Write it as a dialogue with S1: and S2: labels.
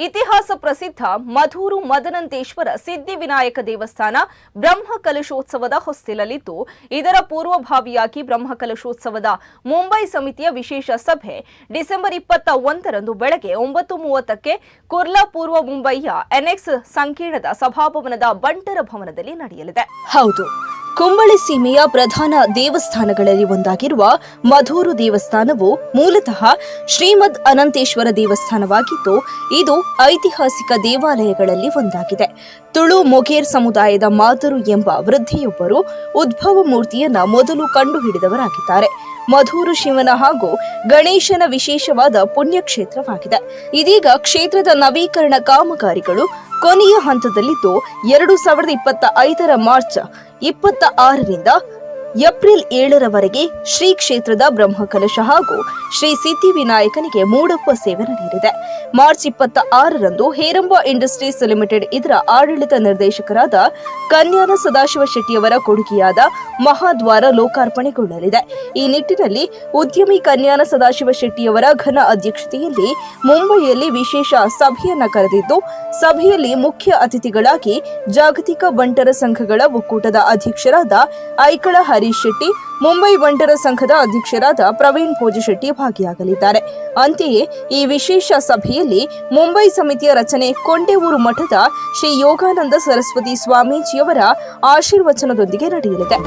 S1: ಇತಿಹಾಸ ಪ್ರಸಿದ್ಧ ಮಧೂರು ಮದನಂತೇಶ್ವರ ಸಿದ್ಧಿವಿನಾಯಕ ದೇವಸ್ಥಾನ ಬ್ರಹ್ಮಕಲಶೋತ್ಸವದ ಹೊಸ್ತಿಲಲ್ಲಿದ್ದು, ಇದರ ಪೂರ್ವಭಾವಿಯಾಗಿ ಬ್ರಹ್ಮಕಲಶೋತ್ಸವದ ಮುಂಬೈ ಸಮಿತಿಯ ವಿಶೇಷ ಸಭೆ ಡಿಸೆಂಬರ್ 21ರಂದು ಬೆಳಗ್ಗೆ 9:30ಕ್ಕೆ ಕುರ್ಲಾ ಪೂರ್ವ ಮುಂಬಯಿಯ ಎನ್ಎಕ್ಸ್ ಸಂಕೀರ್ಣದ ಸಭಾಭವನದ ಬಂಟರ ಭವನದಲ್ಲಿ ನಡೆಯಲಿದೆ.
S2: ಹೌದು, ಕುಂಬಳೆ ಸೀಮೆಯ ಪ್ರಧಾನ ದೇವಸ್ಥಾನಗಳಲ್ಲಿ ಒಂದಾಗಿರುವ ಮಧೂರು ದೇವಸ್ಥಾನವು ಮೂಲತಃ ಶ್ರೀಮದ್ ಅನಂತೇಶ್ವರ ದೇವಸ್ಥಾನವಾಗಿದ್ದು, ಇದು ಐತಿಹಾಸಿಕ ದೇವಾಲಯಗಳಲ್ಲಿ ಒಂದಾಗಿದೆ. ತುಳು ಮೊಗೇರ್ ಸಮುದಾಯದ ಮಾತರು ಎಂಬ ವೃದ್ಧೆಯೊಬ್ಬರು ಉದ್ಭವ ಮೂರ್ತಿಯನ್ನ ಮೊದಲು ಕಂಡುಹಿಡಿದವರಾಗಿದ್ದಾರೆ. ಮಧೂರು ಶಿವನ ಹಾಗೂ ಗಣೇಶನ ವಿಶೇಷವಾದ ಪುಣ್ಯಕ್ಷೇತ್ರವಾಗಿದೆ. ಇದೀಗ ಕ್ಷೇತ್ರದ ನವೀಕರಣ ಕಾಮಗಾರಿಗಳು ಕೊನೆಯ ಹಂತದಲ್ಲಿದ್ದು, 2025ರ ಮಾರ್ಚ್ 26ರಿಂದ ಏಪ್ರಿಲ್ 7ರವರೆಗೆ ಶ್ರೀ ಕ್ಷೇತ್ರದ ಬ್ರಹ್ಮಕಲಶ ಹಾಗೂ ಶ್ರೀ ಸಿದ್ಧಿವಿನಾಯಕನಿಗೆ ಮೂಡಪ್ಪ ಸೇವೆ ನಡೆಯಲಿದೆ. ಮಾರ್ಚ್ 26ರಂದು ಹೇರಂಬ ಇಂಡಸ್ಟ್ರೀಸ್ ಲಿಮಿಟೆಡ್ ಇದರ ಆಡಳಿತ ನಿರ್ದೇಶಕರಾದ ಕನ್ಯಾನ ಸದಾಶಿವ ಶೆಟ್ಟಿಯವರ ಕೊಡುಗೆಯಾದ ಮಹಾದ್ವಾರ ಲೋಕಾರ್ಪಣೆಗೊಳ್ಳಲಿದೆ. ಈ ನಿಟ್ಟಿನಲ್ಲಿ ಉದ್ಯಮಿ ಕನ್ಯಾನ ಸದಾಶಿವ ಶೆಟ್ಟಿಯವರ ಘನ ಅಧ್ಯಕ್ಷತೆಯಲ್ಲಿ ಮುಂಬಯಿಯಲ್ಲಿ ವಿಶೇಷ ಸಭೆಯನ್ನ ಕರೆದಿದ್ದು, ಸಭೆಯಲ್ಲಿ ಮುಖ್ಯ ಅತಿಥಿಗಳಾಗಿ ಜಾಗತಿಕ ಬಂಟರ ಸಂಘಗಳ ಒಕ್ಕೂಟದ ಅಧ್ಯಕ್ಷರಾದ ಐಕಳ ಹರೀಶ್ ಶೆಟ್ಟಿ, ಮುಂಬೈ ಬಂಟರ ಸಂಘದ ಅಧ್ಯಕ್ಷರಾದ ಪ್ರವೀಣ್ ಭೋಜಶೆಟ್ಟಿ ಭಾಗಿಯಾಗಲಿದ್ದಾರೆ. ಅಂತೆಯೇ ಈ ವಿಶೇಷ ಸಭೆಯಲ್ಲಿ ಮುಂಬೈ ಸಮಿತಿಯ ರಚನೆ ಕೊಂಡೇವೂರು ಮಠದ ಶ್ರೀ ಯೋಗಾನಂದ ಸರಸ್ವತಿ ಸ್ವಾಮೀಜಿಯವರ ಆಶೀರ್ವಚನದೊಂದಿಗೆ ನಡೆಯಲಿದೆ.